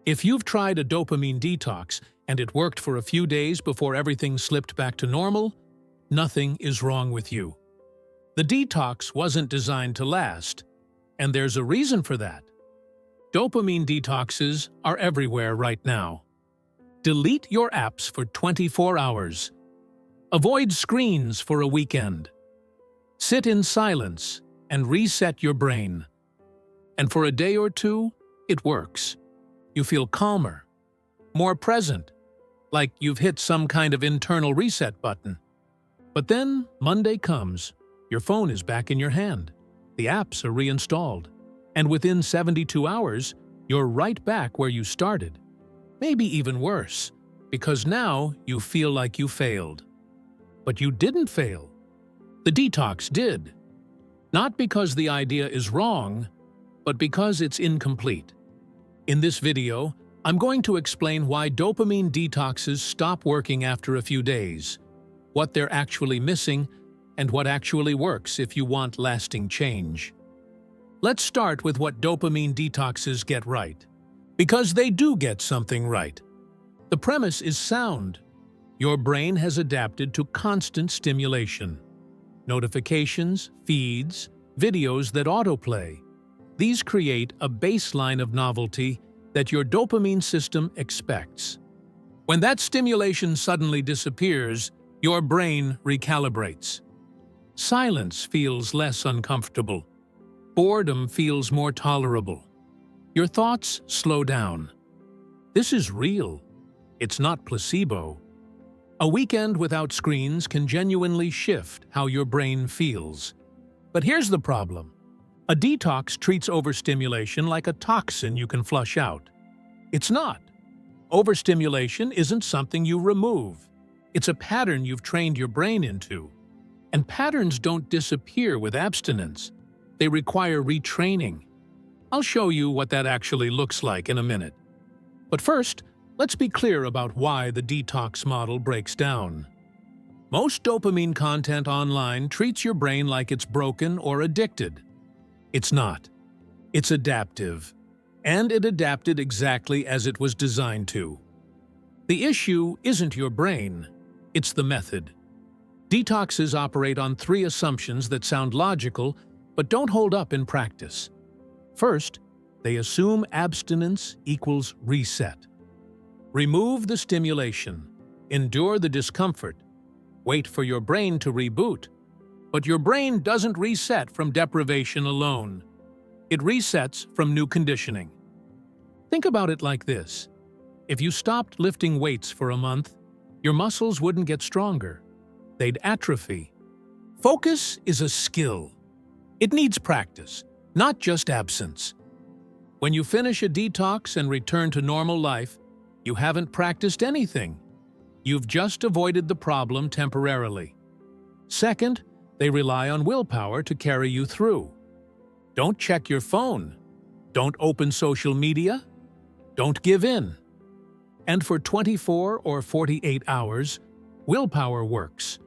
If you've tried a dopamine detox and it worked for a few days before everything slipped back to normal, nothing is wrong with you. The detox wasn't designed to last, and there's a reason for that. Dopamine detoxes are everywhere right now. Delete your apps for 24 hours. Avoid screens for a weekend. Sit in silence and reset your brain. And for a day or two, it works. You feel calmer, more present, like you've hit some kind of internal reset button. But then Monday comes, your phone is back in your hand, the apps are reinstalled, and within 72 hours, you're right back where you started. Maybe even worse, because now you feel like you failed. But you didn't fail. The detox did. Not because the idea is wrong, but because it's incomplete. In this video, I'm going to explain why dopamine detoxes stop working after a few days, what they're actually missing, and what actually works if you want lasting change. Let's start with what dopamine detoxes get right. Because they do get something right. The premise is sound. Your brain has adapted to constant stimulation. Notifications, feeds, videos that autoplay. These create a baseline of novelty that your dopamine system expects. When that stimulation suddenly disappears, your brain recalibrates. Silence feels less uncomfortable. Boredom feels more tolerable. Your thoughts slow down. This is real. It's not placebo. A weekend without screens can genuinely shift how your brain feels. But here's the problem. A detox treats overstimulation like a toxin you can flush out. It's not. Overstimulation isn't something you remove. It's a pattern you've trained your brain into. And patterns don't disappear with abstinence. They require retraining. I'll show you what that actually looks like in a minute. But first, let's be clear about why the detox model breaks down. Most dopamine content online treats your brain like it's broken or addicted. It's not. It's adaptive. And it adapted exactly as it was designed to. The issue isn't your brain, it's the method. Detoxes operate on 3 assumptions that sound logical but don't hold up in practice. First, they assume abstinence equals reset. Remove the stimulation, endure the discomfort, wait for your brain to reboot. But your brain doesn't reset from deprivation alone. It resets from new conditioning. Think about it like this. If you stopped lifting weights for a month, your muscles wouldn't get stronger. They'd atrophy. Focus is a skill. It needs practice, not just absence. When you finish a detox and return to normal life, you haven't practiced anything. You've just avoided the problem temporarily. Second, they rely on willpower to carry you through. Don't check your phone. Don't open social media. Don't give in. And for 24 or 48 hours, willpower works.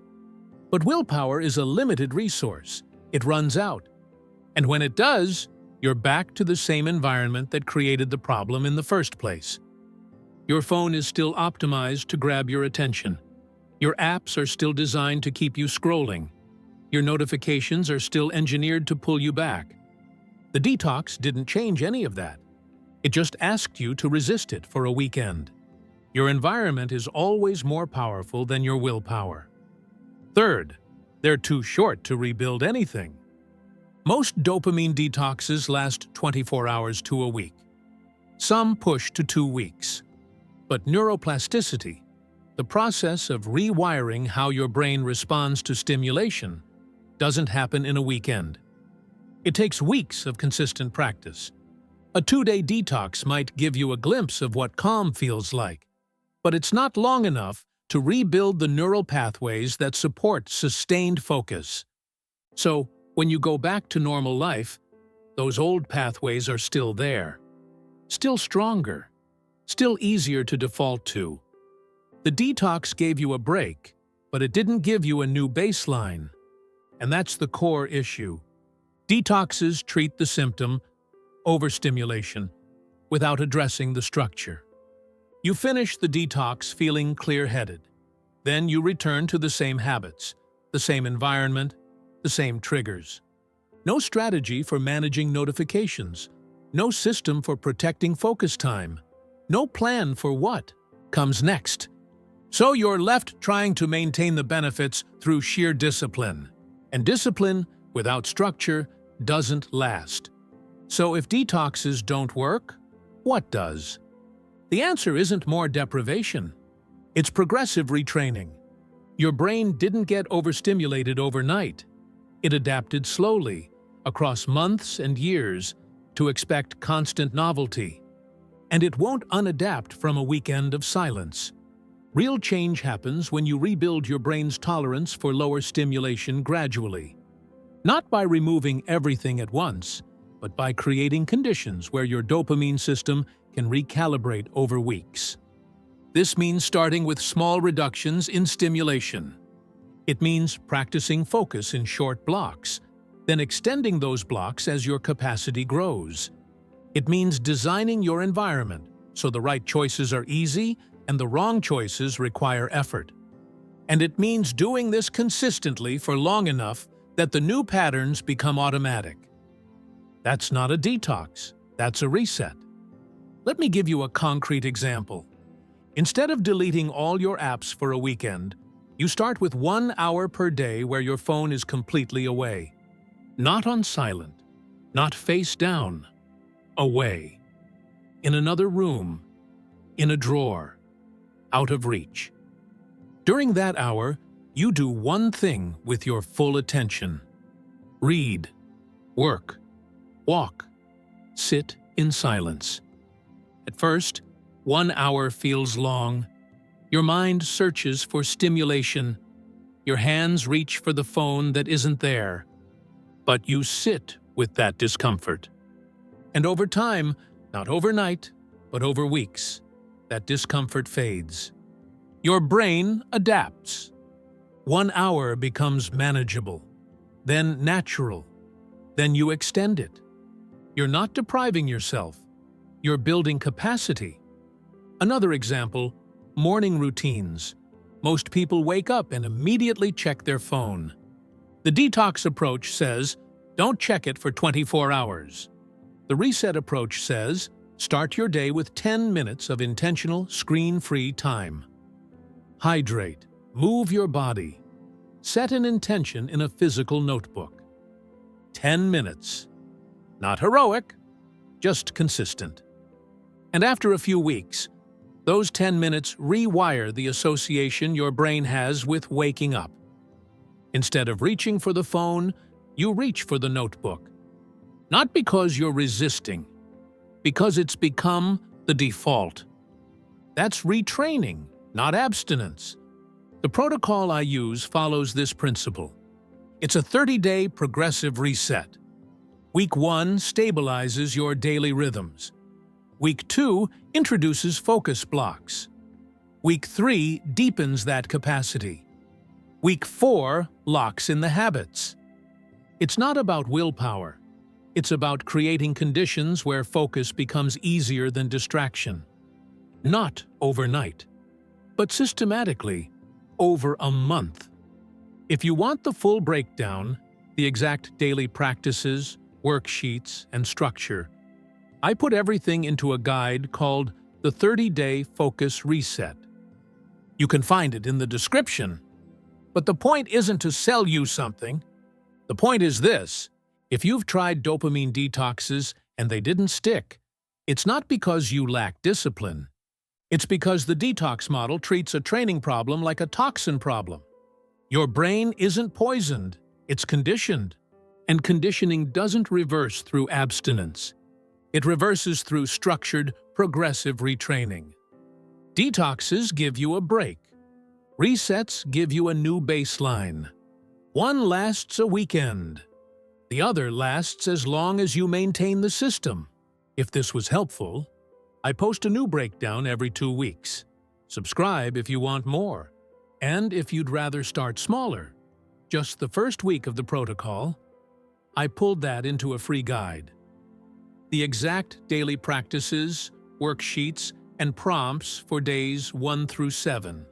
But willpower is a limited resource. It runs out. And when it does, you're back to the same environment that created the problem in the first place. Your phone is still optimized to grab your attention. Your apps are still designed to keep you scrolling. Your notifications are still engineered to pull you back. The detox didn't change any of that. It just asked you to resist it for a weekend. Your environment is always more powerful than your willpower. Third, they're too short to rebuild anything. Most dopamine detoxes last 24 hours to a week. Some push to 2 weeks. But neuroplasticity, the process of rewiring how your brain responds to stimulation, doesn't happen in a weekend. It takes weeks of consistent practice. A 2-day detox might give you a glimpse of what calm feels like, but it's not long enough to rebuild the neural pathways that support sustained focus. So, when you go back to normal life, those old pathways are still there. Still stronger. Still easier to default to. The detox gave you a break, but it didn't give you a new baseline. And that's the core issue. Detoxes treat the symptom, overstimulation, without addressing the structure. You finish the detox feeling clear-headed. Then you return to the same habits, the same environment, the same triggers. No strategy for managing notifications, no system for protecting focus time, no plan for what comes next. So you're left trying to maintain the benefits through sheer discipline. And discipline without structure doesn't last. So if detoxes don't work, what does? The answer isn't more deprivation. It's progressive retraining. Your brain didn't get overstimulated overnight. It adapted slowly, across months and years, to expect constant novelty. And it won't unadapt from a weekend of silence. Real change happens when you rebuild your brain's tolerance for lower stimulation gradually. Not by removing everything at once, but by creating conditions where your dopamine system can recalibrate over weeks. This means starting with small reductions in stimulation. It means practicing focus in short blocks, then extending those blocks as your capacity grows. It means designing your environment so the right choices are easy and the wrong choices require effort. And it means doing this consistently for long enough that the new patterns become automatic. That's not a detox, that's a reset. Let me give you a concrete example. Instead of deleting all your apps for a weekend, you start with 1 hour per day where your phone is completely away. Not on silent, not face down, away. In another room, in a drawer, out of reach. During that hour, you do one thing with your full attention. Read, work, walk, sit in silence. At first, 1 hour feels long. Your mind searches for stimulation. Your hands reach for the phone that isn't there. But you sit with that discomfort. And over time, not overnight, but over weeks, that discomfort fades. Your brain adapts. 1 hour becomes manageable, then natural, then you extend it. You're not depriving yourself. You're building capacity. Another example, morning routines. Most people wake up and immediately check their phone. The detox approach says, don't check it for 24 hours. The reset approach says, start your day with 10 minutes of intentional, screen-free time. Hydrate, move your body. Set an intention in a physical notebook. 10 minutes. Not heroic, just consistent. And after a few weeks, those 10 minutes rewire the association your brain has with waking up. Instead of reaching for the phone, you reach for the notebook. Not because you're resisting, because it's become the default. That's retraining, not abstinence. The protocol I use follows this principle. It's a 30-day progressive reset. Week 1 stabilizes your daily rhythms. Week 2 introduces focus blocks. Week 3 deepens that capacity. Week 4 locks in the habits. It's not about willpower. It's about creating conditions where focus becomes easier than distraction. Not overnight, but systematically, over a month. If you want the full breakdown, the exact daily practices, worksheets, and structure, I put everything into a guide called the 30-Day Focus Reset. You can find it in the description. But the point isn't to sell you something. The point is this: if you've tried dopamine detoxes and they didn't stick, it's not because you lack discipline. It's because the detox model treats a training problem like a toxin problem. Your brain isn't poisoned, it's conditioned. And conditioning doesn't reverse through abstinence. It reverses through structured, progressive retraining. Detoxes give you a break. Resets give you a new baseline. One lasts a weekend. The other lasts as long as you maintain the system. If this was helpful, I post a new breakdown every 2 weeks. Subscribe if you want more. And if you'd rather start smaller, just the first week of the protocol, I pulled that into a free guide. the exact daily practices, worksheets, and prompts for days 1 through 7.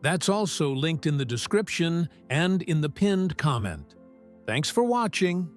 That's also linked in the description and in the pinned comment. Thanks for watching.